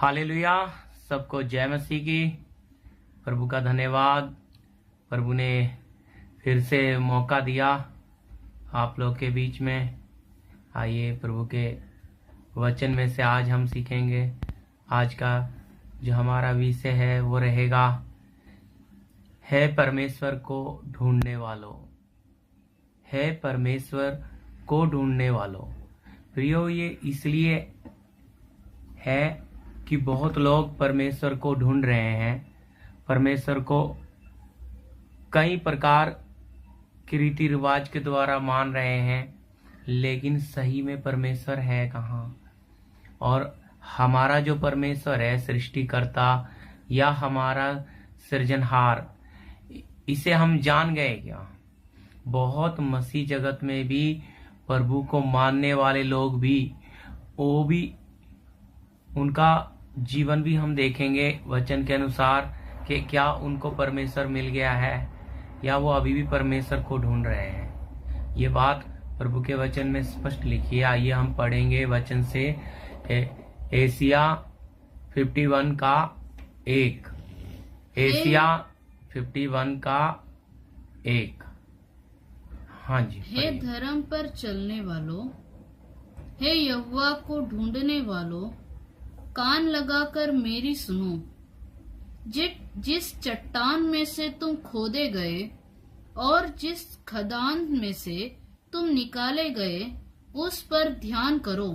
Hallelujah. सबको जय मसीह की। प्रभु का धन्यवाद। प्रभु ने फिर से मौका दिया आप लोग के बीच में। आइए प्रभु के वचन में से आज हम सीखेंगे। आज का जो हमारा विषय है वो रहेगा, है परमेश्वर को ढूंढने वालों। है परमेश्वर को ढूंढने वालों। प्रियो, ये इसलिए है कि बहुत लोग परमेश्वर को ढूंढ रहे हैं। परमेश्वर को कई प्रकार के रीति रिवाज के द्वारा मान रहे हैं, लेकिन सही में परमेश्वर है कहाँ? और हमारा जो परमेश्वर है, सृष्टिकर्ता या हमारा सृजनहार, इसे हम जान गए क्या? बहुत मसीह जगत में भी प्रभु को मानने वाले लोग भी, वो भी उनका जीवन भी हम देखेंगे वचन के अनुसार कि क्या उनको परमेश्वर मिल गया है या वो अभी भी परमेश्वर को ढूंढ रहे हैं। ये बात प्रभु के वचन में स्पष्ट लिखी है। आइए हम पढ़ेंगे वचन से एशिया 51 का 1। एशिया 51 का 1। हाँ जी। हे धर्म पर चलने वालों, हे यहोवा को ढूंढने वालों, कान लगाकर मेरी सुनो। जिस चट्टान में से तुम खोदे गए और जिस खदान में से तुम निकाले गए, उस पर ध्यान करो।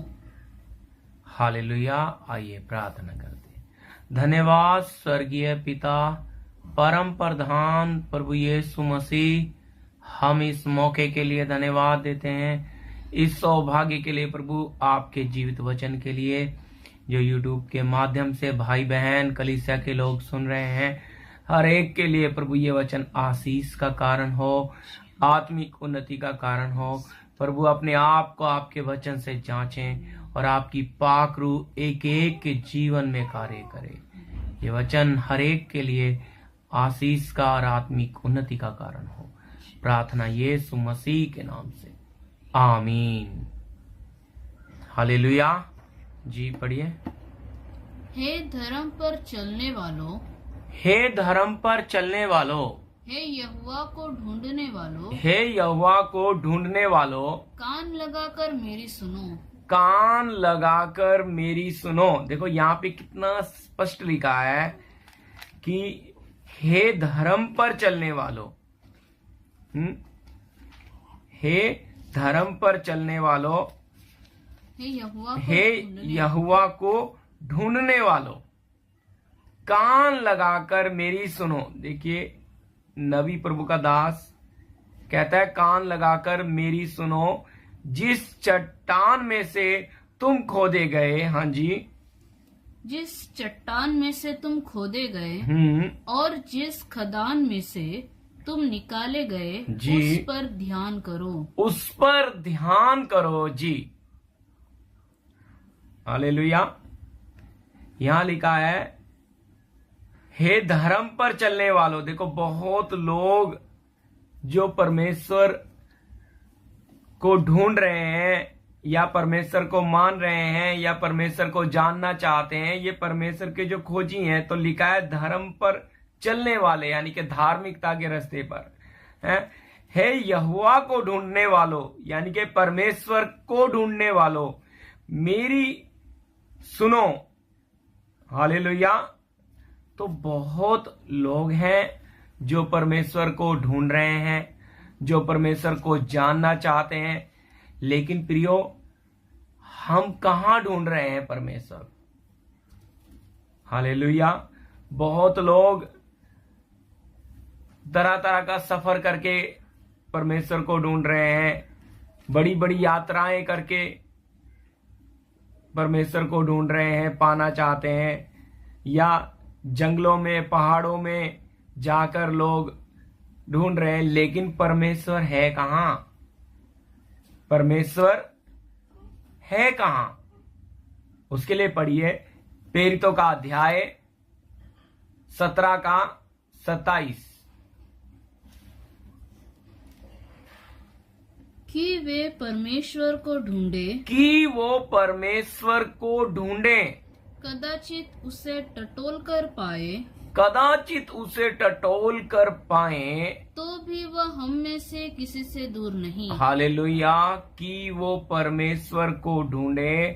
हालेलुया। आइए प्रार्थना करते। धन्यवाद स्वर्गीय पिता, परम प्रधान प्रभु यीशु मसीह, हम इस मौके के लिए धन्यवाद देते हैं, इस सौभाग्य के लिए प्रभु, आपके जीवित वचन के लिए जो यूट्यूब के माध्यम से भाई बहन कलीसिया के लोग सुन रहे हैं। हर एक के लिए प्रभु ये वचन आशीष का कारण हो, आत्मिक उन्नति का कारण हो। प्रभु अपने आप को आपके वचन से जांचें और आपकी पाक रूह एक एक के जीवन में कार्य करे। ये वचन हर एक के लिए आशीष का और आत्मिक उन्नति का कारण हो। प्रार्थना यीशु मसीह के नाम से, आमीन। हालेलुया। जी पढ़िए। हे धर्म पर चलने वालों, हे धर्म पर चलने वालों, हे यहोवा को ढूंढने वालों, हे यहोवा को ढूंढने वालों, कान लगाकर मेरी सुनो। कान लगाकर मेरी सुनो। देखो यहाँ पे कितना स्पष्ट लिखा है कि हे धर्म पर चलने वालों। हे धर्म पर चलने वालों, हे यहोवा को ढूंढने वालों, कान लगाकर मेरी सुनो। देखिए नबी प्रभु का दास कहता है, कान लगाकर मेरी सुनो। जिस चट्टान में से तुम खोदे गए, हाँ जी, जिस चट्टान में से तुम खोदे गए और जिस खदान में से तुम निकाले गए, उस पर ध्यान करो। उस पर ध्यान करो जी। हालेलुया। यहां लिखा है, हे धर्म पर चलने वालों। देखो बहुत लोग जो परमेश्वर को ढूंढ रहे हैं या परमेश्वर को मान रहे हैं या परमेश्वर को जानना चाहते हैं, ये परमेश्वर के जो खोजी हैं, तो लिखा है धर्म पर चलने वाले, यानी कि धार्मिकता के रास्ते पर है। हे यहोवा को ढूंढने वालों, यानी कि परमेश्वर को ढूंढने वालों, मेरी सुनो। हालेलुया। तो बहुत लोग हैं जो परमेश्वर को ढूंढ रहे हैं, जो परमेश्वर को जानना चाहते हैं, लेकिन प्रियो, हम कहां ढूंढ रहे हैं परमेश्वर? हालेलुया। बहुत लोग तरह तरह का सफर करके परमेश्वर को ढूंढ रहे हैं, बड़ी बड़ी यात्राएं करके परमेश्वर को ढूंढ रहे हैं, पाना चाहते हैं, या जंगलों में पहाड़ों में जाकर लोग ढूंढ रहे हैं, लेकिन परमेश्वर है कहां? परमेश्वर है कहां? उसके लिए पढ़िए प्रेरितों का अध्याय 17 का 27। कि वो परमेश्वर को ढूंढे, कि वो परमेश्वर को ढूंढे। कदाचित उसे टटोल कर पाए, कदाचित उसे टटोल कर पाए, तो भी वह हम में से किसी से दूर नहीं। हालेलुया, कि वो परमेश्वर को ढूंढे,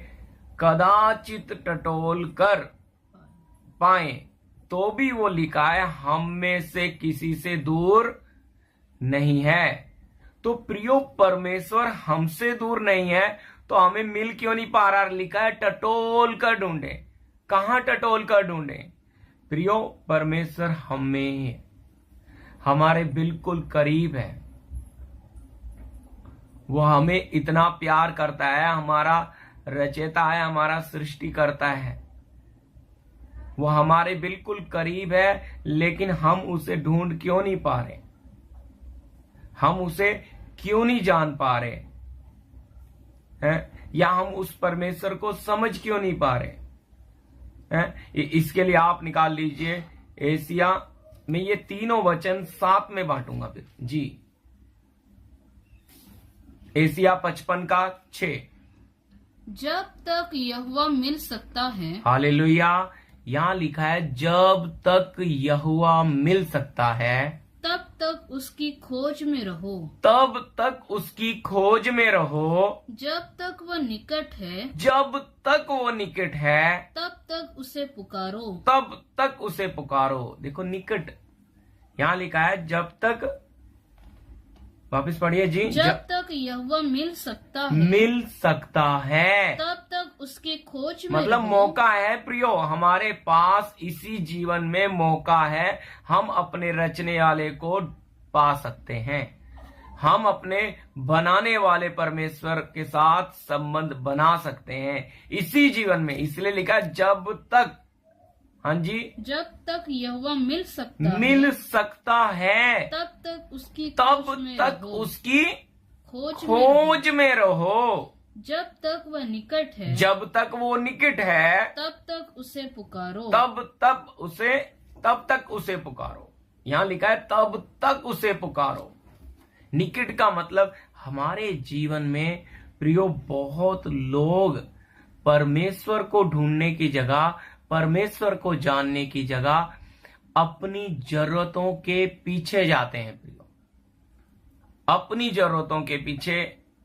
कदाचित टटोल कर पाए, तो भी वो लिखा है हम में से किसी से दूर नहीं है। तो प्रियो, परमेश्वर हमसे दूर नहीं है तो हमें मिल क्यों नहीं पा रहा? लिखा है टटोल कर ढूंढे। कहां टटोल कर ढूंढे? प्रियो, परमेश्वर हमें, हमारे बिल्कुल करीब है। वो हमें इतना प्यार करता है, हमारा रचयिता है, हमारा सृष्टि करता है। वो हमारे बिल्कुल करीब है, लेकिन हम उसे ढूंढ क्यों नहीं पा रहे? हम उसे क्यों नहीं जान पा रहे हैं? या हम उस परमेश्वर को समझ क्यों नहीं पा रहे हैं? इसके लिए आप निकाल लीजिए एशिया में ये तीनों वचन 7 में बांटूंगा फिर जी। एशिया 55 का 6। जब तक यहोवा मिल सकता है, हालेलुया, यहां लिखा है जब तक यहोवा मिल सकता है, तब तक उसकी खोज में रहो। तब तक उसकी खोज में रहो। जब तक वह निकट है, जब तक वो निकट है, तब तक उसे पुकारो। तब तक उसे पुकारो। देखो निकट यहां लिखा है जब तक, वापस पढ़िए जी। जब तक यहोवा मिल सकता है, मिल सकता है, तब तक उसकी खोज में मतलब रहो। मौका है प्रियो, हमारे पास इसी जीवन में मौका है। हम अपने रचने वाले को पा सकते हैं। हम अपने बनाने वाले परमेश्वर के साथ संबंध बना सकते हैं इसी जीवन में। इसलिए लिखा जब तक, हाँ जी, जब तक यहोवा मिल सकता मिल है, सकता है, तब तक उसकी तब खोज में तक रहो। उसकी खोज में रहो। खोज में रहो। जब तक वह निकट है, जब तक वो निकट है, तब तक उसे पुकारो। तब तक उसे पुकारो। यहां लिखा है तब तक उसे पुकारो। निकट का मतलब हमारे जीवन में प्रियो बहुत लोग परमेश्वर को ढूंढने की जगह, परमेश्वर को जानने की जगह अपनी जरूरतों के पीछे जाते हैं प्रियो। अपनी जरूरतों के पीछे,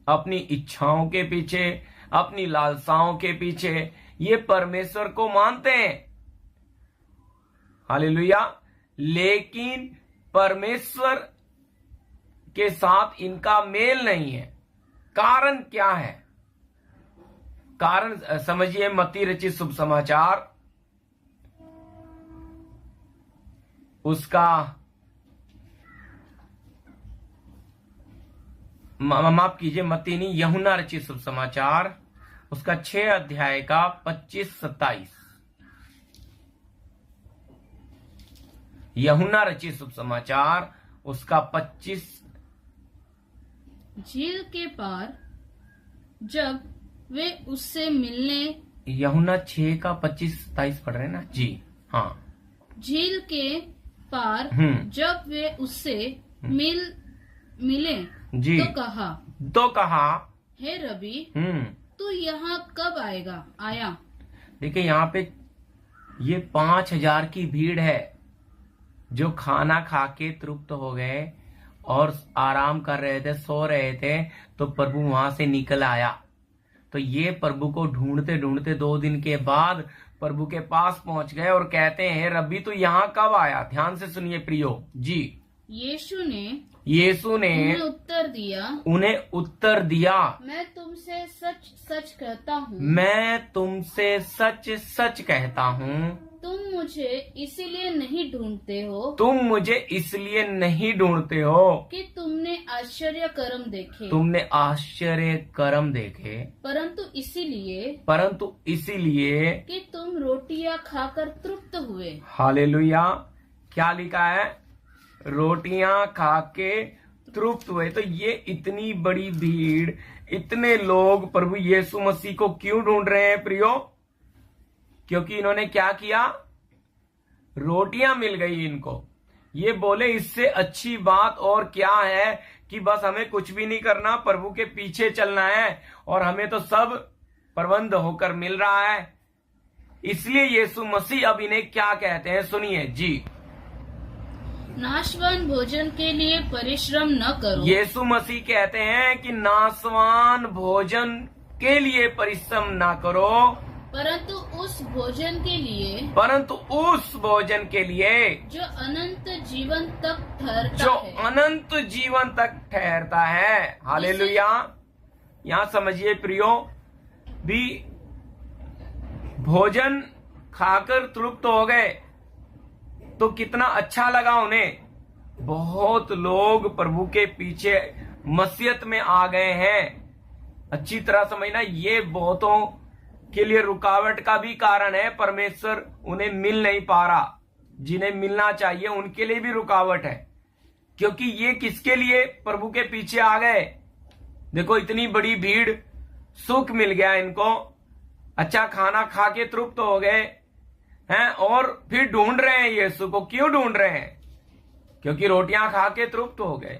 अपनी इच्छाओं के पीछे, अपनी लालसाओं के पीछे ये परमेश्वर को मानते हैं। हालेलुया। लेकिन परमेश्वर के साथ इनका मेल नहीं है। कारण क्या है? कारण समझिए, मत्ती रचित शुभ समाचार उसका माफ कीजिए, मत्ती नहीं, यूहन्ना रचित शुभ समाचार उसका 6 अध्याय का 25-27। यूहन्ना रचित शुभ समाचार उसका 25। झील के पार जब वे उससे मिलने, यूहन्ना 6 का 25-27 पढ़ रहे हैं ना जी? हाँ। झील के पार जब वे उससे मिले जी, तो कहा, हे रबी, तू यहाँ कब आया? देखिए यहाँ पे ये 5000 की भीड़ है जो खाना खा के तृप्त हो गए और आराम कर रहे थे, सो रहे थे। तो प्रभु वहां से निकल आया। तो ये प्रभु को ढूंढते ढूंढते 2 दिन के बाद प्रभु के पास पहुंच गए और कहते हैं, रब्बी तू यहाँ कब आया? ध्यान से सुनिए प्रियो जी। यीशु ने उन्हें उत्तर दिया, मैं तुमसे सच सच कहता हूँ, मैं तुमसे सच सच कहता हूँ, तुम मुझे इसलिए नहीं ढूंढते हो, तुम मुझे इसलिए नहीं ढूंढते हो कि तुमने आश्चर्य कर्म देखे, परंतु इसीलिए कि तुम रोटियां खाकर तृप्त हुए। हालेलुया। क्या लिखा है? रोटियां खा के तृप्त हुए। तो ये इतनी बड़ी भीड़, इतने लोग प्रभु यीशु मसीह को क्यों ढूंढ रहे हैं प्रियो? क्योंकि इन्होंने क्या किया? रोटियां मिल गई इनको। ये बोले इससे अच्छी बात और क्या है कि बस हमें कुछ भी नहीं करना, प्रभु के पीछे चलना है और हमें तो सब प्रबंध होकर मिल रहा है। इसलिए यीशु मसीह अब इन्हें क्या कहते हैं, सुनिए जी। नाशवान भोजन के लिए परिश्रम न करो। यीशु मसीह कहते हैं कि नाशवान भोजन के लिए परिश्रम ना करो, परंतु उस भोजन के लिए जो अनंत जीवन तक ठहरता है। हालेलुया। यहाँ समझिए प्रियो, भी भोजन खाकर तृप्त हो गए तो कितना अच्छा लगा उन्हें। बहुत लोग प्रभु के पीछे मसीहत में आ गए हैं। अच्छी तरह समझना, ये बहुतों के लिए रुकावट का भी कारण है। परमेश्वर उन्हें मिल नहीं पा रहा, जिन्हें मिलना चाहिए उनके लिए भी रुकावट है, क्योंकि ये किसके लिए प्रभु के पीछे आ गए। देखो इतनी बड़ी भीड़, सुख मिल गया इनको, अच्छा खाना खा के तृप्त हो गए हैं, और फिर ढूंढ रहे हैं यीशु को। क्यों ढूंढ रहे हैं? क्योंकि रोटियां खा के तृप्त हो गए।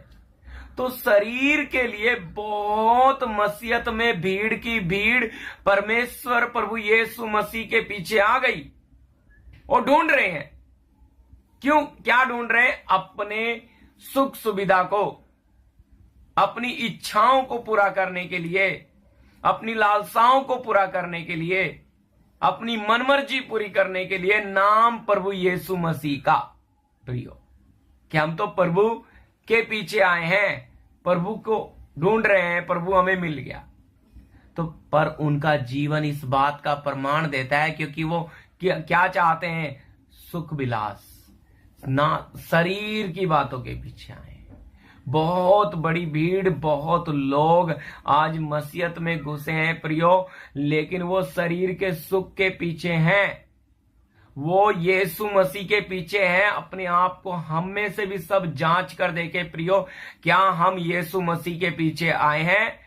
तो शरीर के लिए बहुत मसीहत में भीड़ की भीड़ परमेश्वर प्रभु यीशु मसीह के पीछे आ गई और ढूंढ रहे हैं। क्यों? क्या ढूंढ रहे हैं? अपने सुख सुविधा को, अपनी इच्छाओं को पूरा करने के लिए, अपनी लालसाओं को पूरा करने के लिए, अपनी मनमर्जी पूरी करने के लिए, नाम प्रभु यीशु मसीह का। प्रियो, कि हम तो प्रभु के पीछे आए हैं, प्रभु को ढूंढ रहे हैं, प्रभु हमें मिल गया। तो पर उनका जीवन इस बात का प्रमाण देता है, क्योंकि वो क्या चाहते हैं? सुख विलास, ना शरीर की बातों के पीछे आए। बहुत बड़ी भीड़, बहुत लोग आज मसीहत में घुसे हैं प्रियो, लेकिन वो शरीर के सुख के पीछे हैं, वो यीशु मसीह के पीछे हैं। अपने आप को हम में से भी सब जांच कर देखे प्रियो, क्या हम यीशु मसीह के पीछे आए हैं?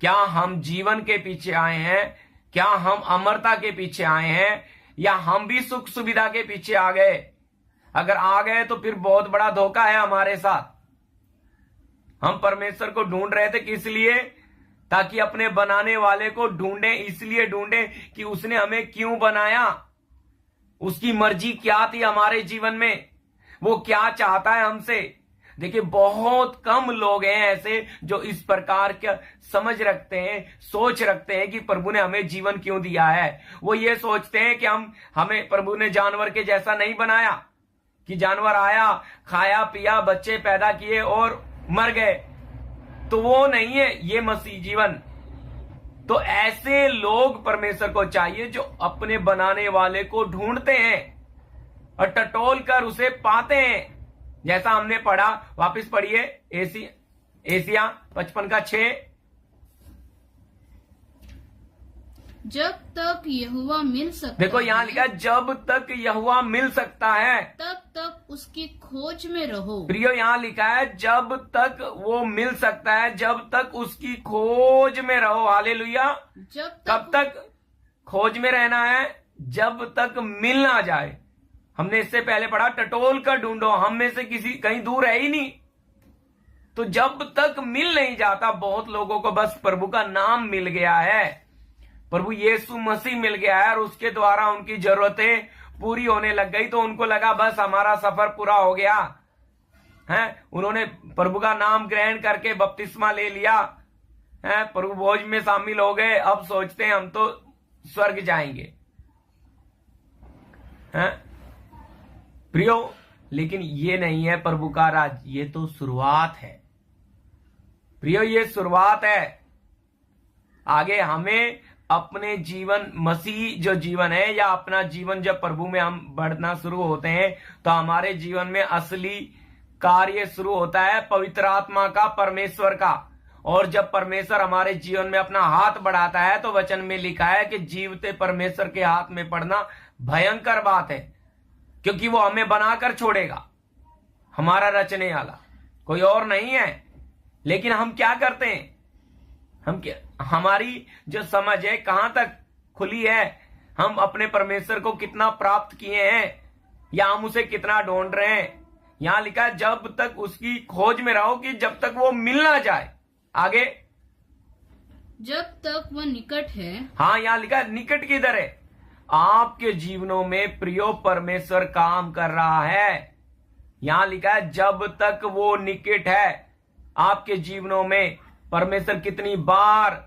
क्या हम जीवन के पीछे आए हैं? क्या हम अमरता के पीछे आए हैं? या हम भी सुख सुविधा के पीछे आ गए? अगर आ गए तो फिर बहुत बड़ा धोखा है हमारे साथ। हम परमेश्वर को ढूंढ रहे थे, किस लिए? ताकि अपने बनाने वाले को ढूंढे। इसलिए ढूंढे कि उसने हमें क्यों बनाया, उसकी मर्जी क्या थी हमारे जीवन में, वो क्या चाहता है हमसे। देखिए बहुत कम लोग हैं ऐसे जो इस प्रकार का समझ रखते हैं, सोच रखते हैं कि प्रभु ने हमें जीवन क्यों दिया है। वो ये सोचते हैं कि हमें प्रभु ने जानवर के जैसा नहीं बनाया, कि जानवर आया, खाया पिया, बच्चे पैदा किए और मर गए। तो वो नहीं है ये मसीह जीवन। तो ऐसे लोग परमेश्वर को चाहिए जो अपने बनाने वाले को ढूंढते हैं और टटोल कर उसे पाते हैं। जैसा हमने पढ़ा, वापस पढ़िए, एशिया 55:6। जब तक यहोवा मिल सकता देखो यहाँ लिखा है, जब तक यहोवा मिल सकता है तब तक उसकी खोज में रहो। प्रियो यहाँ लिखा है, जब तक वो मिल सकता है, जब तक उसकी खोज में रहो। हालेलुया। कब तक खोज में रहना है? जब तक मिल ना जाए। हमने इससे पहले पढ़ा, टटोल कर ढूंढो, हम में से किसी कहीं दूर है ही नहीं। तो जब तक मिल नहीं जाता, बहुत लोगों को बस प्रभु का नाम मिल गया है, प्रभु यीशु मसीह मिल गया है और उसके द्वारा उनकी जरूरतें पूरी होने लग गई, तो उनको लगा बस हमारा सफर पूरा हो गया है। उन्होंने प्रभु का नाम ग्रहण करके बपतिस्मा ले लिया है, प्रभु भोज में शामिल हो गए, अब सोचते हैं हम तो स्वर्ग जाएंगे हैं प्रियो। लेकिन ये नहीं है प्रभु का राज, ये तो शुरुआत है प्रियो, ये शुरुआत है। आगे हमें अपने जीवन, मसीह जो जीवन है या अपना जीवन, जब प्रभु में हम बढ़ना शुरू होते हैं तो हमारे जीवन में असली कार्य शुरू होता है पवित्र आत्मा का, परमेश्वर का। और जब परमेश्वर हमारे जीवन में अपना हाथ बढ़ाता है तो वचन में लिखा है कि जीवते परमेश्वर के हाथ में पड़ना भयंकर बात है, क्योंकि वो हमें बनाकर छोड़ेगा, हमारा रचने वाला कोई और नहीं है। लेकिन हम क्या करते हैं? हमारी जो समझ है कहां तक खुली है, हम अपने परमेश्वर को कितना प्राप्त किए हैं या हम उसे कितना ढूंढ रहे हैं। यहां लिखा है, जब तक उसकी खोज में रहो, कि जब तक वो मिल ना जाए। आगे, जब तक वह निकट है। हाँ, यहां लिखा है निकट किधर है? आपके जीवनों में प्रियो परमेश्वर काम कर रहा है। यहां लिखा है जब तक वो निकट है। आपके जीवनों में परमेश्वर कितनी बार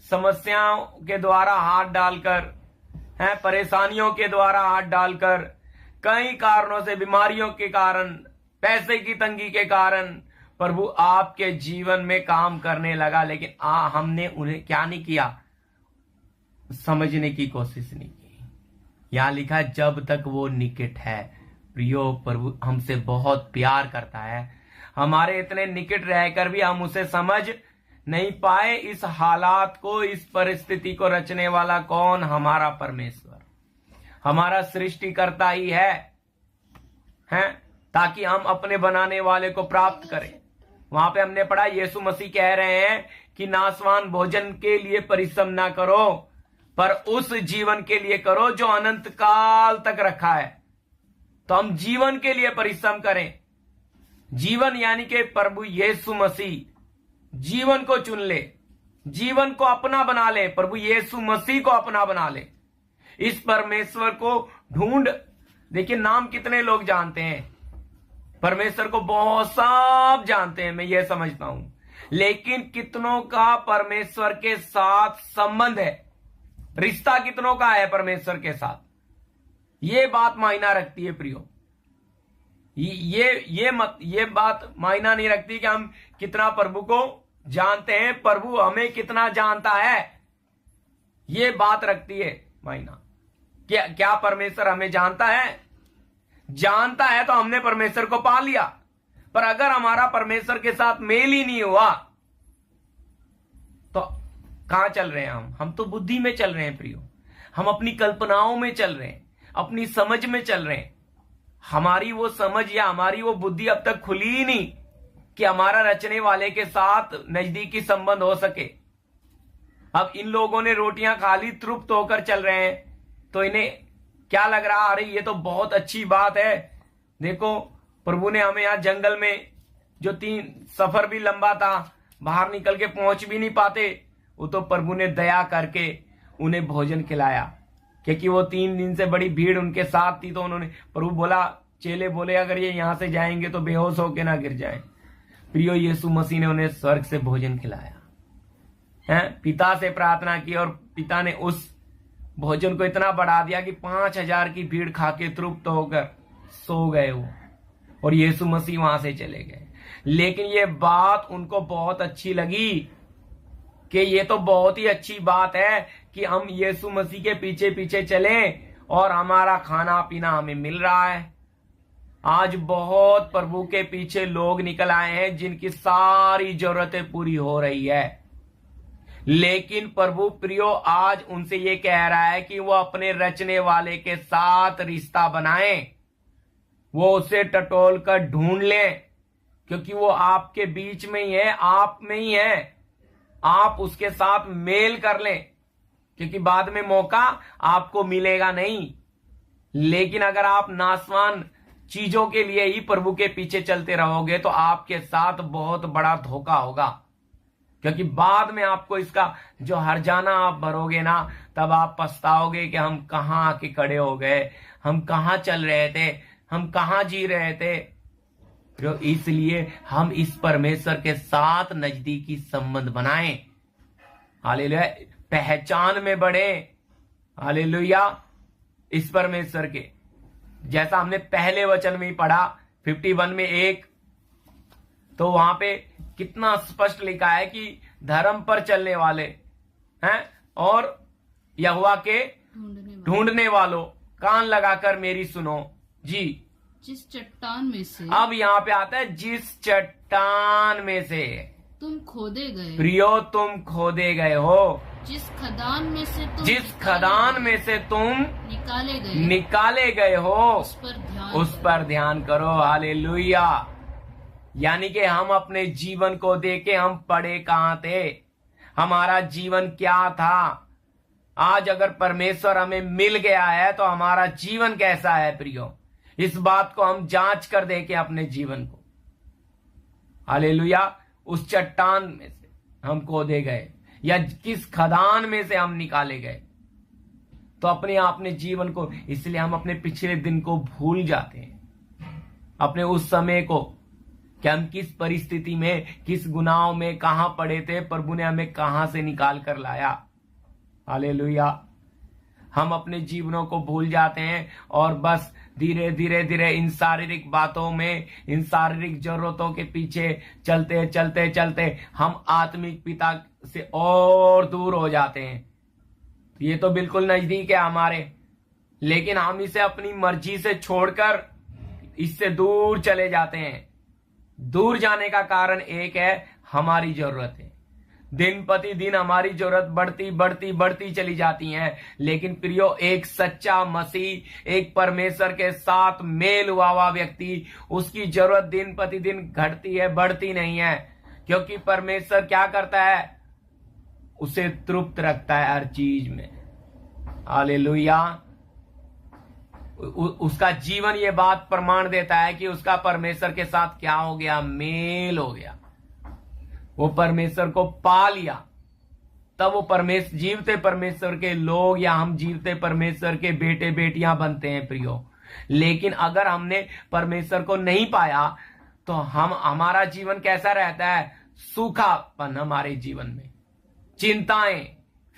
समस्याओं के द्वारा हाथ डालकर, हैं, परेशानियों के द्वारा हाथ डालकर, कई कारणों से, बीमारियों के कारण, पैसे की तंगी के कारण प्रभु आपके जीवन में काम करने लगा, लेकिन हमने उन्हें क्या नहीं किया, समझने की कोशिश नहीं की। यहां लिखा है जब तक वो निकट है। प्रियो, प्रभु हमसे बहुत प्यार करता है। हमारे इतने निकट रहकर भी हम उसे समझ नहीं पाए। इस हालात को, इस परिस्थिति को रचने वाला कौन? हमारा परमेश्वर, हमारा सृष्टिकर्ता ही है, ताकि हम अपने बनाने वाले को प्राप्त करें। वहां पे हमने पढ़ा, यीशु मसीह कह रहे हैं कि नाशवान भोजन के लिए परिश्रम ना करो, पर उस जीवन के लिए करो जो अनंत काल तक रखा है। तो हम जीवन के लिए परिश्रम करें। जीवन यानी कि प्रभु यीशु मसीह जीवन को चुन ले, जीवन को अपना बना ले, प्रभु यीशु मसीह को अपना बना ले। इस परमेश्वर को ढूंढ। देखिए, नाम कितने लोग जानते हैं, परमेश्वर को बहुत सब जानते हैं, मैं ये समझता हूं, लेकिन कितनों का परमेश्वर के साथ संबंध है, रिश्ता कितनों का है परमेश्वर के साथ, ये बात मायना रखती है प्रियो। ये बात मायना नहीं रखती कि हम कितना प्रभु को जानते हैं, प्रभु हमें कितना जानता है, ये बात रखती है मायना। क्या परमेश्वर हमें जानता है? जानता है तो हमने परमेश्वर को पा लिया। पर अगर हमारा परमेश्वर के साथ मेल ही नहीं हुआ तो कहां चल रहे हैं हम तो बुद्धि में चल रहे हैं प्रियो, हम अपनी कल्पनाओं में चल रहे हैं, अपनी समझ में चल रहे हैं। हमारी वो समझ या हमारी वो बुद्धि अब तक खुली ही नहीं कि हमारा रचने वाले के साथ नजदीकी संबंध हो सके। अब इन लोगों ने रोटियां खा ली, तृप्त होकर चल रहे हैं, तो इन्हें क्या लग रहा, अरे ये तो बहुत अच्छी बात है। देखो, प्रभु ने हमें यहां जंगल में, जो 3 सफर भी लंबा था, बाहर निकल के पहुंच भी नहीं पाते, वो तो प्रभु ने दया करके उन्हें भोजन खिलाया, क्योंकि वो 3 दिन से बड़ी भीड़ उनके साथ थी। तो उन्होंने, प्रभु बोला, चेले बोले अगर ये यहां से जाएंगे तो बेहोश होके ना गिर जाए। प्रियो, यीशु मसीह ने उन्हें स्वर्ग से भोजन खिलाया है, पिता से प्रार्थना की और पिता ने उस भोजन को इतना बढ़ा दिया कि 5000 की भीड़ खा के तृप्त होकर सो गए वो, और यीशु मसीह वहां से चले गए। लेकिन ये बात उनको बहुत अच्छी लगी कि ये तो बहुत ही अच्छी बात है कि हम यीशु मसीह के पीछे पीछे चलें और हमारा खाना पीना हमें मिल रहा है। आज बहुत प्रभु के पीछे लोग निकल आए हैं जिनकी सारी जरूरतें पूरी हो रही है, लेकिन प्रभु प्रियो आज उनसे ये कह रहा है कि वो अपने रचने वाले के साथ रिश्ता बनाएं, वो उसे टटोल कर ढूंढ लें, क्योंकि वो आपके बीच में ही है, आप में ही है। आप उसके साथ मेल कर लें, क्योंकि बाद में मौका आपको मिलेगा नहीं। लेकिन अगर आप नाशवान चीजों के लिए ही प्रभु के पीछे चलते रहोगे तो आपके साथ बहुत बड़ा धोखा होगा, क्योंकि बाद में आपको इसका जो हर्जाना आप भरोगे ना, तब आप पछताओगे कि हम कहां आके खड़े हो गए, हम कहां चल रहे थे, हम कहां जी रहे थे। तो इसलिए हम इस परमेश्वर के साथ नजदीकी संबंध बनाएं, हालेलुया, पहचान में बढ़े, हालेलुया, इस परमेश्वर के, जैसा हमने पहले वचन में ही पढ़ा 51 में 1, तो वहां पे कितना स्पष्ट लिखा है कि धर्म पर चलने वाले हैं और यहोवा के ढूंढने वालों, कान लगाकर मेरी सुनो जी। जिस चट्टान में से, अब यहाँ पे आता है जिस चट्टान में से तुम खोदे गए, प्रियो तुम खोदे गए हो, जिस खदान में से तुम निकाले गए हो, उस पर ध्यान करो, हालेलुया। यानी कि हम अपने जीवन को देखे हम पड़े कहां थे, हमारा जीवन क्या था। आज अगर परमेश्वर हमें मिल गया है तो हमारा जीवन कैसा है प्रियो, इस बात को हम जांच कर देखें अपने जीवन को, हालेलुया। उस चट्टान में से हम खोदे गए या किस खदान में से हम निकाले गए। तो अपने आपने जीवन को, इसलिए हम अपने पिछले दिन को भूल जाते हैं, अपने उस समय को कि हम किस परिस्थिति में, किस गुनाहों में कहां पड़े थे, प्रभु ने हमें कहां से निकाल कर लाया। हालेलुया। हम अपने जीवनों को भूल जाते हैं और बस धीरे धीरे धीरे इन शारीरिक बातों में, इन शारीरिक जरूरतों के पीछे चलते चलते चलते हम आत्मिक पिता से और दूर हो जाते हैं। ये तो बिल्कुल नजदीक है हमारे, लेकिन हम इसे अपनी मर्जी से छोड़कर इससे दूर चले जाते हैं। दूर जाने का कारण एक है, हमारी जरूरत है। दिन प्रति दिन हमारी जरूरत बढ़ती बढ़ती बढ़ती चली जाती है। लेकिन प्रियो, एक सच्चा मसीह, एक परमेश्वर के साथ मेल हुआ व्यक्ति, उसकी जरूरत दिन प्रति दिन घटती है, बढ़ती नहीं है। क्योंकि परमेश्वर क्या करता है? उसे तृप्त रखता है हर चीज में। हालेलुया। उसका जीवन ये बात प्रमाण देता है कि उसका परमेश्वर के साथ क्या हो गया? मेल हो गया। वो परमेश्वर को पा लिया, तब वो जीवते परमेश्वर के लोग, या हम जीवते परमेश्वर के बेटे बेटियां बनते हैं प्रियो। लेकिन अगर हमने परमेश्वर को नहीं पाया तो हमारा जीवन कैसा रहता है? सूखापन हमारे जीवन में, चिंताएं,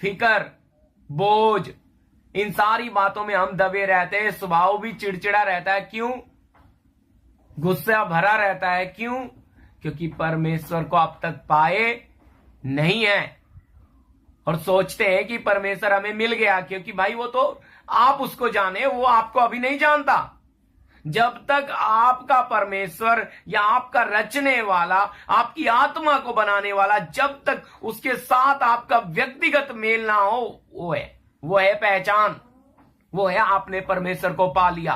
फिकर, बोझ, इन सारी बातों में हम दबे रहते हैं। स्वभाव भी चिड़चिड़ा रहता है। क्यों? गुस्सा भरा रहता है। क्यों? क्योंकि परमेश्वर को अब तक पाए नहीं है और सोचते हैं कि परमेश्वर हमें मिल गया। क्योंकि भाई वो तो आप उसको जाने, वो आपको अभी नहीं जानता। जब तक आपका परमेश्वर या आपका रचने वाला, आपकी आत्मा को बनाने वाला, जब तक उसके साथ आपका व्यक्तिगत मेल ना हो, वो है पहचान, वो है आपने परमेश्वर को पा लिया।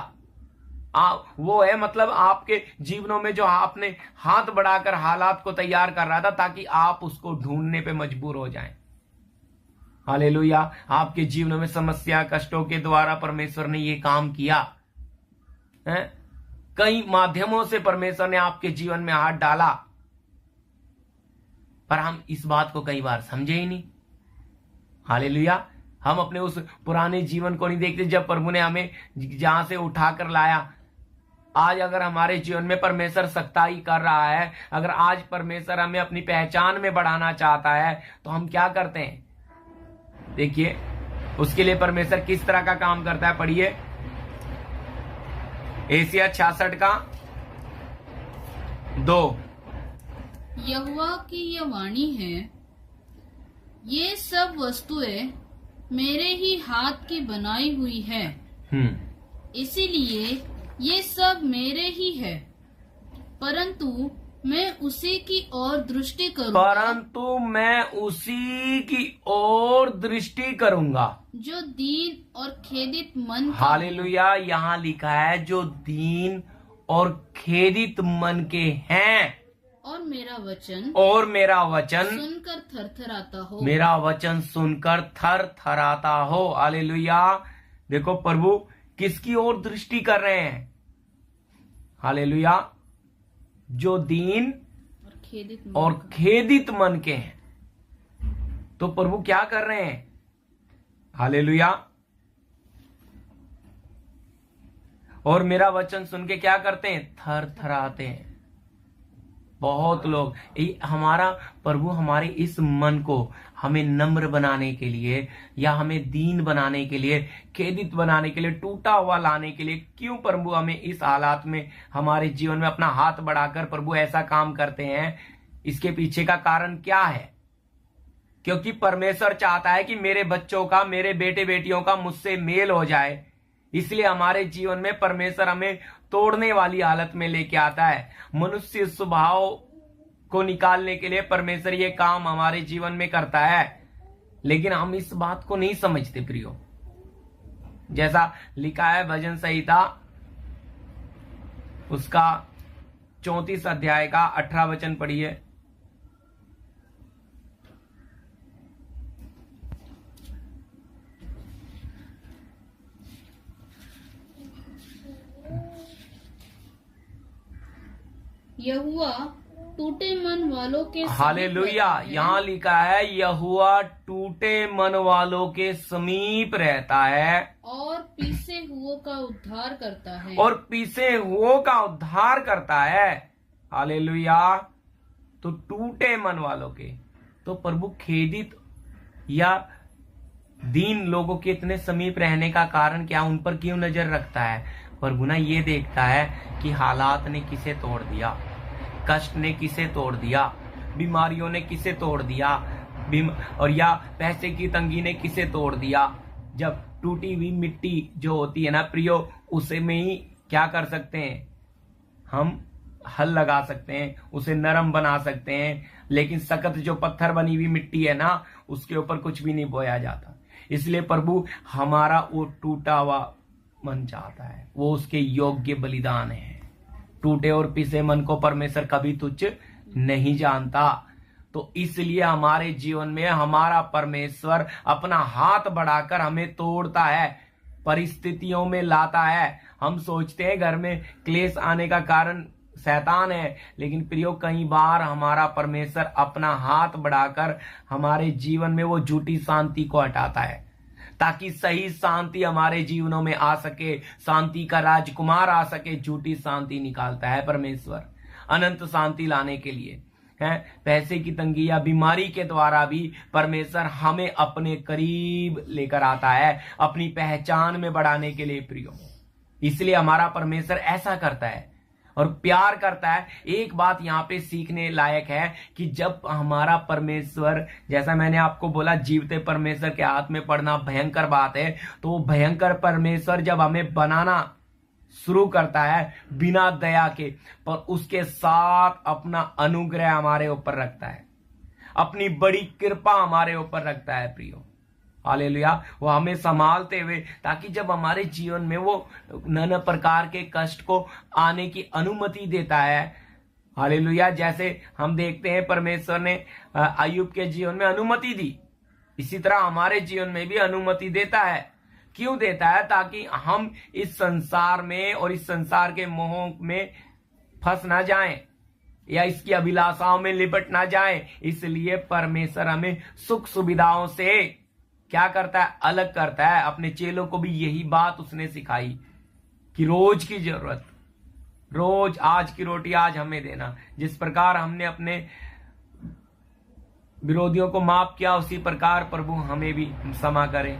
वो है मतलब आपके जीवनों में जो आपने हाथ बढ़ाकर हालात को तैयार कर रहा था ताकि आप उसको ढूंढने पे मजबूर हो जाएं। हालेलुया। आपके जीवनों में समस्या, कष्टों के द्वारा परमेश्वर ने ये काम किया है। कई माध्यमों से परमेश्वर ने आपके जीवन में हाथ डाला, पर हम इस बात को कई बार समझे ही नहीं। हालेलुया। हम अपने उस पुराने जीवन को नहीं देखते जब प्रभु ने हमें जहां से उठाकर लाया। आज अगर हमारे जीवन में परमेश्वर सख्ताई कर रहा है, अगर आज परमेश्वर हमें अपनी पहचान में बढ़ाना चाहता है, तो हम क्या करते हैं? देखिए, उसके लिए परमेश्वर किस तरह का काम करता है। पढ़िए एशिया 66 का 2। यहोवा की यह वाणी है, ये सब वस्तुएं मेरे ही हाथ की बनाई हुई है, इसीलिए ये सब मेरे ही है। परंतु मैं उसी की ओर दृष्टि करूंगा जो दीन और खेदित मन का। हालेलुया। यहाँ लिखा है जो दीन और खेदित मन के हैं, और मेरा वचन सुनकर थरथराता हो। मेरा वचन सुनकर थरथराता हो। हालेलुया। देखो प्रभु किसकी ओर दृष्टि कर रहे हैं? हालेलुया। जो दीन और खेदित मन के हैं। तो प्रभु क्या कर रहे हैं? हालेलुया। और मेरा वचन सुन के क्या करते हैं? थरथराते हैं। बहुत लोग हमारा प्रभु हमारे इस मन को हमें नम्र बनाने के लिए, या हमें दीन बनाने के लिए, खेदित बनाने के लिए, टूटा हुआ लाने के लिए, क्यों प्रभु हमें इस हालात में हमारे जीवन में अपना हाथ बढ़ाकर प्रभु ऐसा काम करते हैं? इसके पीछे का कारण क्या है? क्योंकि परमेश्वर चाहता है कि मेरे बच्चों का, मेरे बेटे बेटियों का मुझसे मेल हो जाए। इसलिए हमारे जीवन में परमेश्वर हमें तोड़ने वाली हालत में लेके आता है। मनुष्य स्वभाव को निकालने के लिए परमेश्वर ये काम हमारे जीवन में करता है, लेकिन हम इस बात को नहीं समझते प्रियो। जैसा लिखा है भजन संहिता उसका 34 अध्याय का 18 वचन पढ़िए। यहोवा टूटे मन वालों के समीप हालेलुया। रहता है। यहाँ लिखा है यहोवा टूटे मन वालों के समीप रहता है और पीसे हुओं का उद्धार करता है। और पीसे हुओं का उद्धार करता है। हालेलुया। तो टूटे मन वालों के, तो प्रभु खेदित या दीन लोगों के इतने समीप रहने का कारण क्या, उन पर क्यों नजर रखता है? प्रभु ना ये देखता है कि हालात ने किसे तोड़ दिया, कष्ट ने किसे तोड़ दिया, बीमारियों ने किसे तोड़ दिया, और या पैसे की तंगी ने किसे तोड़ दिया। जब टूटी हुई मिट्टी जो होती है ना प्रियो, उसे में ही क्या कर सकते हैं, हम हल लगा सकते हैं, उसे नरम बना सकते हैं, लेकिन सख्त जो पत्थर बनी हुई मिट्टी है ना, उसके ऊपर कुछ भी नहीं बोया जाता। इसलिए प्रभु हमारा वो टूटा हुआ मन चाहता है, वो उसके योग्य बलिदान है। टूटे और पिसे मन को परमेश्वर कभी तुच्छ नहीं जानता। तो इसलिए हमारे जीवन में हमारा परमेश्वर अपना हाथ बढ़ाकर हमें तोड़ता है, परिस्थितियों में लाता है। हम सोचते हैं घर में क्लेश आने का कारण शैतान है, लेकिन प्रियो कई बार हमारा परमेश्वर अपना हाथ बढ़ाकर हमारे जीवन में वो झूठी शांति को हटाता है, ताकि सही शांति हमारे जीवनों में आ सके, शांति का राजकुमार आ सके। झूठी शांति निकालता है परमेश्वर अनंत शांति लाने के लिए है। पैसे की तंगी या बीमारी के द्वारा भी परमेश्वर हमें अपने करीब लेकर आता है, अपनी पहचान में बढ़ाने के लिए प्रियो। इसलिए हमारा परमेश्वर ऐसा करता है और प्यार करता है। एक बात यहाँ पे सीखने लायक है कि जब हमारा परमेश्वर, जैसा मैंने आपको बोला, जीवते परमेश्वर के हाथ में पड़ना भयंकर बात है, तो भयंकर परमेश्वर जब हमें बनाना शुरू करता है बिना दया के, पर उसके साथ अपना अनुग्रह हमारे ऊपर रखता है, अपनी बड़ी कृपा हमारे ऊपर रखता है प्रियो। हालेलुया। वो हमें संभालते हुए, ताकि जब हमारे जीवन में वो नाना प्रकार के कष्ट को आने की अनुमति देता है। हालेलुया। जैसे हम देखते हैं परमेश्वर ने अय्यूब के जीवन में अनुमति दी, इसी तरह हमारे जीवन में भी अनुमति देता है। क्यों देता है? ताकि हम इस संसार में और इस संसार के मोह में फंस ना जाएं या इसकी अभिलाषाओं में लिपट ना जाएं। इसलिए परमेश्वर हमें सुख सुविधाओं से क्या करता है? अलग करता है। अपने चेलों को भी यही बात उसने सिखाई कि रोज की जरूरत, रोज आज की रोटी आज हमें देना। जिस प्रकार हमने अपने विरोधियों को माफ किया, उसी प्रकार प्रभु हमें भी क्षमा करे।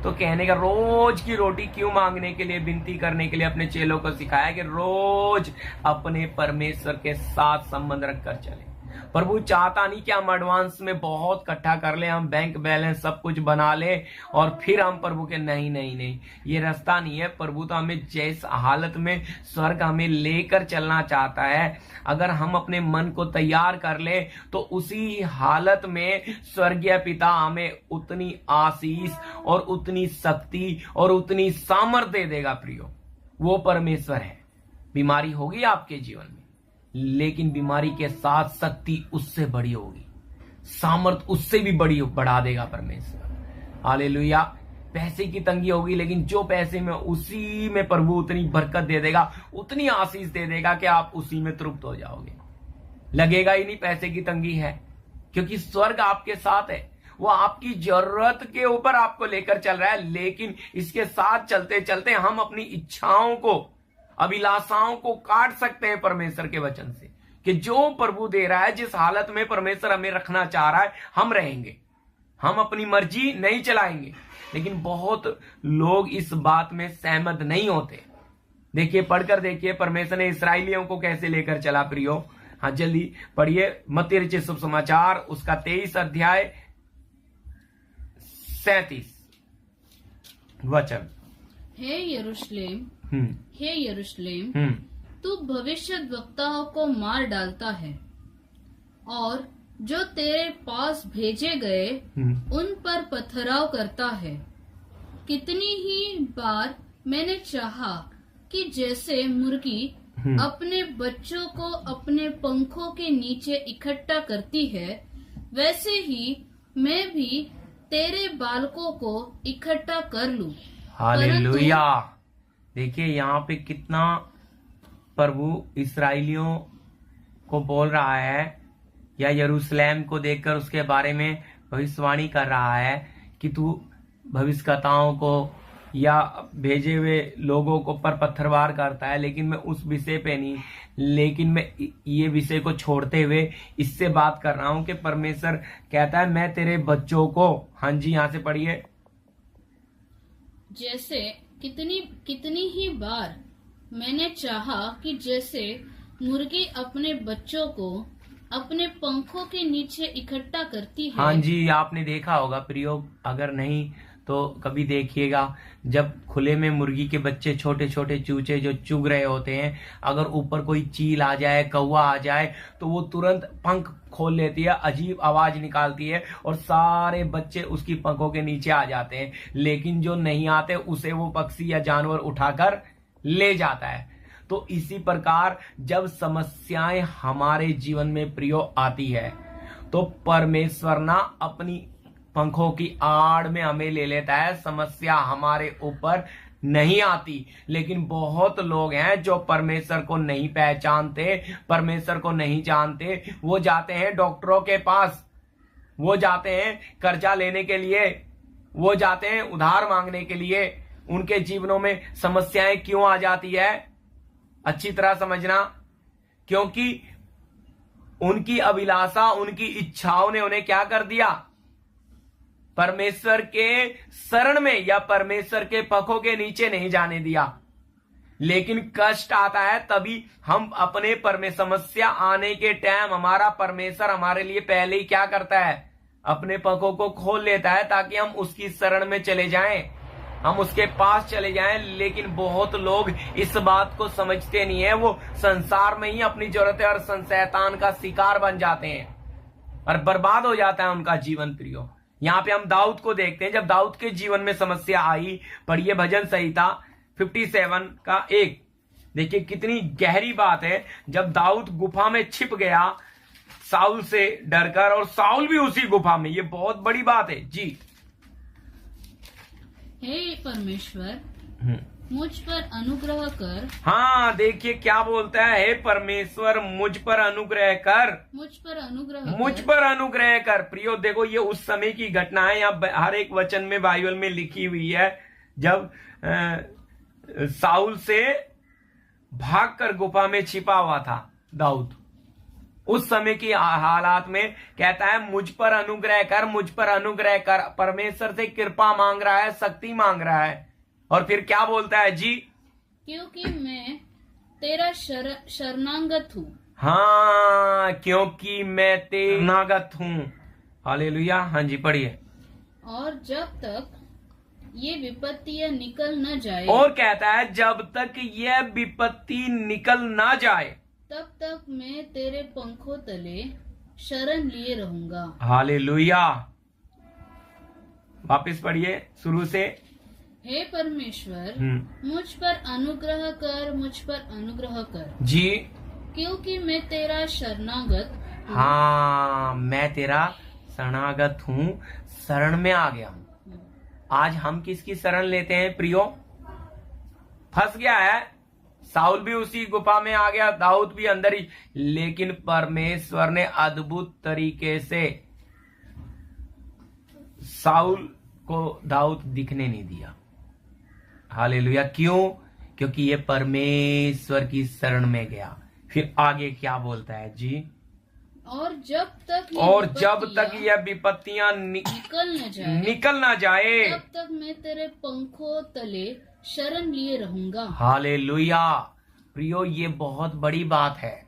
तो कहने का रोज की रोटी क्यों मांगने के लिए, विनती करने के लिए अपने चेलों को सिखाया कि रोज अपने परमेश्वर के साथ संबंध रखकर चले। प्रभु चाहता नहीं कि हम एडवांस में बहुत इकट्ठा कर ले, हम बैंक बैलेंस सब कुछ बना ले और फिर हम प्रभु के नहीं नहीं नहीं, ये रास्ता नहीं है। प्रभु तो हमें जिस हालत में स्वर्ग हमें लेकर चलना चाहता है, अगर हम अपने मन को तैयार कर ले तो उसी हालत में स्वर्गीय पिता हमें उतनी आशीष और उतनी शक्ति और उतनी सामर्थ्य दे देगा प्रियो। वो परमेश्वर है। बीमारी होगी आपके जीवन में, लेकिन बीमारी के साथ शक्ति उससे बड़ी होगी, सामर्थ उससे भी बड़ी बढ़ा देगा परमेश्वर। हालेलुया। पैसे की तंगी होगी, लेकिन जो पैसे में, उसी में प्रभु उतनी बरकत दे देगा, उतनी आशीष दे देगा कि आप उसी में तृप्त हो जाओगे। लगेगा ही नहीं पैसे की तंगी है, क्योंकि स्वर्ग आपके साथ है। वो आपकी जरूरत के ऊपर आपको लेकर चल रहा है, लेकिन इसके साथ चलते चलते हम अपनी इच्छाओं को, अभिलाषाओं को काट सकते हैं परमेश्वर के वचन से, कि जो प्रभु दे रहा है, जिस हालत में परमेश्वर हमें रखना चाह रहा है, हम रहेंगे। हम अपनी मर्जी नहीं चलाएंगे। लेकिन बहुत लोग इस बात में सहमत नहीं होते। देखिए, पढ़कर देखिए परमेश्वर ने इस्राएलियों को कैसे लेकर चला प्रियो। हाँ, जल्दी पढ़िए मत्ती रचित शुभ समाचार, उसका 23 अध्याय 37 वचन। हे यरूशलेम, हे यरूशलेम, तू भविष्यद्वक्ताओं को मार डालता है और जो तेरे पास भेजे गए उन पर पथराव करता है। कितनी ही बार मैंने चाहा कि जैसे मुर्गी अपने बच्चों को अपने पंखों के नीचे इकट्ठा करती है, वैसे ही मैं भी तेरे बालकों को इकट्ठा कर लूं। हालेलुया। देखिए यहाँ पे कितना प्रभु इस्राएलियों को बोल रहा है या यरूशलेम को देखकर उसके बारे में भविष्यवाणी कर रहा है कि तू भविष्यवक्ताओं को या भेजे हुए लोगों को पर पत्थरवार करता है, लेकिन मैं उस विषय पे नहीं, लेकिन मैं ये विषय को छोड़ते हुए इससे बात कर रहा हूं कि परमेश्वर कहता है मैं तेरे बच्चों को, हाँ जी यहां से पढ़िए, जैसे कितनी कितनी ही बार मैंने चाहा कि जैसे मुर्गी अपने बच्चों को अपने पंखों के नीचे इकट्ठा करती है। हाँ जी, आपने देखा होगा प्रयोग, अगर नहीं तो कभी देखिएगा, जब खुले में मुर्गी के बच्चे छोटे छोटे चूचे जो चुग रहे होते हैं, अगर ऊपर कोई चील आ जाए, कौवा आ जाए, तो वो तुरंत पंख खोल लेती है, अजीब आवाज निकालती है और सारे बच्चे उसकी पंखों के नीचे आ जाते हैं, लेकिन जो नहीं आते उसे वो पक्षी या जानवर उठाकर ले जाता है। तो इसी प्रकार जब समस्याएं हमारे जीवन में प्रियो आती है तो परमेश्वर ना अपनी पंखों की आड़ में हमें ले लेता है, समस्या हमारे ऊपर नहीं आती। लेकिन बहुत लोग हैं जो परमेश्वर को नहीं पहचानते, परमेश्वर को नहीं जानते, वो जाते हैं डॉक्टरों के पास, वो जाते हैं कर्जा लेने के लिए, वो जाते हैं उधार मांगने के लिए। उनके जीवनों में समस्याएं क्यों आ जाती है, अच्छी तरह समझना, क्योंकि उनकी अभिलाषा, उनकी इच्छाओं ने उन्हें क्या कर दिया, परमेश्वर के शरण में या परमेश्वर के पंखों के नीचे नहीं जाने दिया। लेकिन कष्ट आता है तभी हम अपने समस्या आने के टाइम हमारा परमेश्वर हमारे लिए पहले ही क्या करता है, अपने पंखों को खोल लेता है ताकि हम उसकी शरण में चले जाएं, हम उसके पास चले जाएं। लेकिन बहुत लोग इस बात को समझते नहीं है, वो संसार में ही अपनी जरूरत है और शैतान का शिकार बन जाते हैं और बर्बाद हो जाता है उनका जीवन प्रियो। यहाँ पे हम दाऊद को देखते हैं, जब दाऊद के जीवन में समस्या आई, पढ़िए भजन संहिता 57 का 1, देखिए कितनी गहरी बात है। जब दाऊद गुफा में छिप गया साउल से डरकर, और साउल भी उसी गुफा में, ये बहुत बड़ी बात है जी। हे परमेश्वर मुझ पर अनुग्रह कर। हाँ देखिए क्या बोलता है, हे परमेश्वर मुझ पर अनुग्रह कर, मुझ पर अनुग्रह मुझ पर अनुग्रह कर। प्रियो देखो ये उस समय की घटना है, यहाँ हर एक वचन में बाइबल में लिखी हुई है। जब साउल से भागकर गुफा में छिपा हुआ था दाऊद, उस समय की हालात में कहता है मुझ पर अनुग्रह कर, मुझ पर अनुग्रह कर। परमेश्वर से कृपा मांग रहा है, शक्ति मांग रहा है। और फिर क्या बोलता है जी, क्योंकि मैं तेरा शरणागत हूँ। हाँ, क्योंकि मैं शरणागत हूँ। हालेलुया। हाँ जी पढ़िए। और जब तक ये विपत्तियां निकल न जाए, और कहता है जब तक यह विपत्ति निकल ना जाए तब तक मैं तेरे पंखों तले शरण लिए रहूंगा। हालेलुया। वापस पढ़िए शुरू से। हे परमेश्वर मुझ पर अनुग्रह कर, मुझ पर अनुग्रह कर जी, क्योंकि मैं तेरा शरणागत हूँ। हाँ मैं तेरा शरणागत हूँ, शरण में आ गया हूँ। आज हम किसकी शरण लेते हैं प्रियो, फंस गया है, साउल भी उसी गुफा में आ गया, दाऊद भी अंदर ही, लेकिन परमेश्वर ने अद्भुत तरीके से साउल को दाऊद दिखने नहीं दिया। हालेलुया। क्यों? क्योंकि ये परमेश्वर की शरण में गया। फिर आगे क्या बोलता है जी, और जब तक यह विपत्तियां निकल ना जाए तब तक मैं तेरे पंखों तले शरण लिए रहूंगा। हालेलुया। प्रियो ये बहुत बड़ी बात है।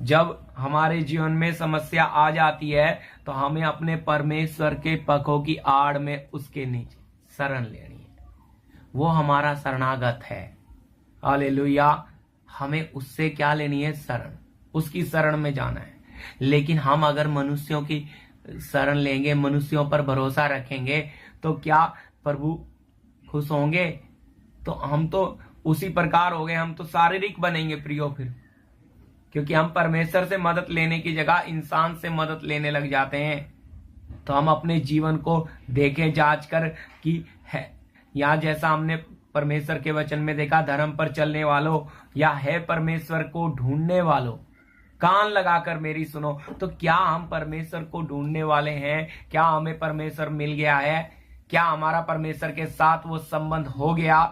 जब हमारे जीवन में समस्या आ जाती है तो हमें अपने परमेश्वर के पंखों की आड़ में उसके नीचे शरण लेनी है, वो हमारा शरणागत है। हालेलुया। हमें उससे क्या लेनी है, शरण, उसकी शरण में जाना है। लेकिन हम अगर मनुष्यों की शरण लेंगे, मनुष्यों पर भरोसा रखेंगे, तो क्या प्रभु खुश होंगे? तो हम तो उसी प्रकार हो गए, हम तो शारीरिक बनेंगे प्रियो फिर, क्योंकि हम परमेश्वर से मदद लेने की जगह इंसान से मदद लेने लग जाते हैं। तो हम अपने जीवन को देखें, जांच कर कि है या जैसा हमने परमेश्वर के वचन में देखा, धर्म पर चलने वालों या है परमेश्वर को ढूंढने वालों, कान लगाकर मेरी सुनो। तो क्या हम परमेश्वर को ढूंढने वाले हैं? क्या हमें परमेश्वर मिल गया है? क्या हमारा परमेश्वर के साथ वो संबंध हो गया?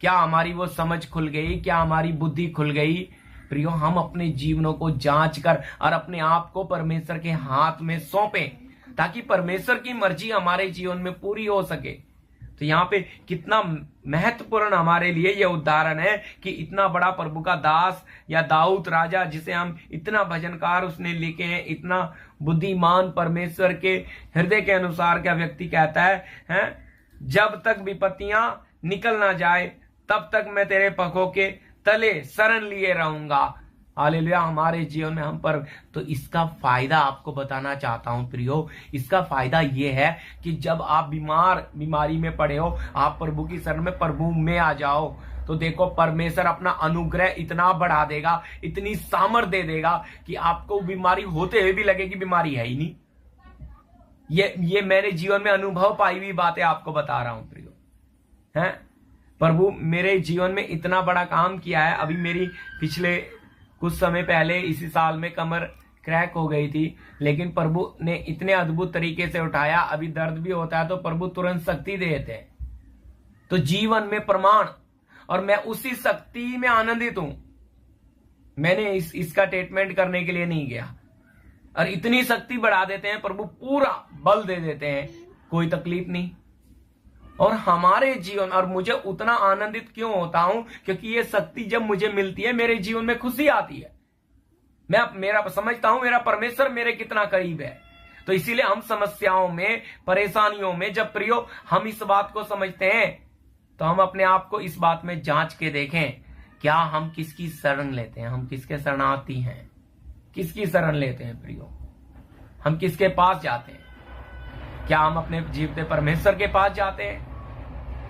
क्या हमारी वो समझ खुल गई? क्या हमारी बुद्धि खुल गई? प्रियो, हम अपने जीवनों को जांच कर और अपने आप को परमेश्वर के हाथ में सौंपें, ताकि परमेश्वर की मर्जी हमारे जीवन में पूरी हो सके। तो यहाँ पे कितना महत्वपूर्ण हमारे लिए यह उदाहरण है कि इतना बड़ा प्रभु का दास या दाऊद राजा, जिसे हम इतना भजनकार उसने लिखे हैं, इतना बुद्धिमान परमेश्वर के हृदय के अनुसार का व्यक्ति कहता है, जब तक विपत्तियां निकल ना जाए तब तक मैं तेरे पखों के तले शरण लिए रहूंगा। हालेलुया। हमारे जीवन में हम पर, तो इसका फायदा आपको बताना चाहता हूं प्रियो। इसका फायदा ये है कि जब आप बीमारी में पड़े हो, आप प्रभु की शरण में, प्रभु में आ जाओ, तो देखो परमेश्वर अपना अनुग्रह इतना बढ़ा देगा, इतनी सामर्थ्य दे देगा कि आपको बीमारी होते हुए भी लगे कि बीमारी है ही नहीं। ये मेरे जीवन में अनुभव पाई हुई बातें आपको बता रहा हूं प्रियो, है। प्रभु मेरे जीवन में इतना बड़ा काम किया है। अभी मेरी पिछले कुछ समय पहले इसी साल में कमर क्रैक हो गई थी, लेकिन प्रभु ने इतने अद्भुत तरीके से उठाया। अभी दर्द भी होता है तो प्रभु तुरंत शक्ति देते हैं। तो जीवन में प्रमाण, और मैं उसी शक्ति में आनंदित हूं। मैंने इसका ट्रीटमेंट करने के लिए नहीं गया, और इतनी शक्ति बढ़ा देते हैं प्रभु, पूरा बल दे देते हैं, कोई तकलीफ नहीं। और हमारे जीवन, और मुझे उतना आनंदित क्यों होता हूं? क्योंकि ये शक्ति जब मुझे मिलती है, मेरे जीवन में खुशी आती है। मैं मेरा समझता हूं मेरा परमेश्वर मेरे कितना करीब है। तो इसीलिए हम समस्याओं में, परेशानियों में, जब प्रियो हम इस बात को समझते हैं, तो हम अपने आप को इस बात में जांच के देखें, क्या हम किसकी शरण लेते हैं? हम किसके शरणार्थी हैं? किसकी शरण लेते हैं प्रियो? हम किसके पास जाते हैं? क्या हम अपने जीवते परमेश्वर के पास जाते हैं?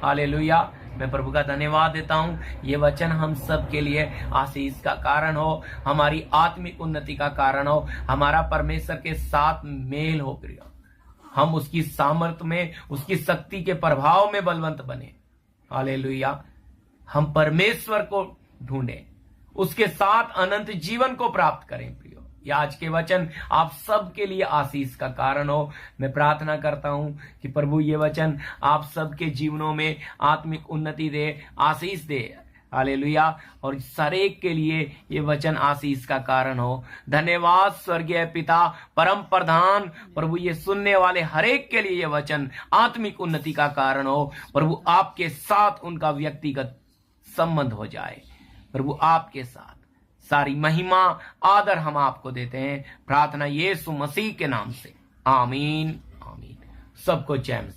हालेलुया। मैं प्रभु का धन्यवाद देता हूं। ये वचन हम सब के लिए आशीष का कारण हो, हमारी आत्मिक उन्नति का कारण हो, हमारा परमेश्वर के साथ मेल हो प्रिय। हम उसकी सामर्थ्य में, उसकी शक्ति के प्रभाव में बलवंत बने। हालेलुया। हम परमेश्वर को ढूंढें, उसके साथ अनंत जीवन को प्राप्त करें प्रियो। ये आज के वचन आप सब के लिए आशीष का कारण हो। मैं प्रार्थना करता हूं कि प्रभु ये वचन आप सबके जीवनों में आत्मिक उन्नति दे, आशीष दे। हालेलुया। और हरेक के लिए ये वचन आशीष का कारण हो। धन्यवाद स्वर्गीय पिता, परम प्रधान प्रभु, ये सुनने वाले हरेक के लिए ये वचन आत्मिक उन्नति का कारण हो। प्रभु आपके साथ उनका व्यक्तिगत संबंध हो जाए। प्रभु आपके साथ सारी महिमा आदर हम आपको देते हैं। प्रार्थना यीशु मसीह के नाम से, आमीन आमीन। सबको जय मसीह।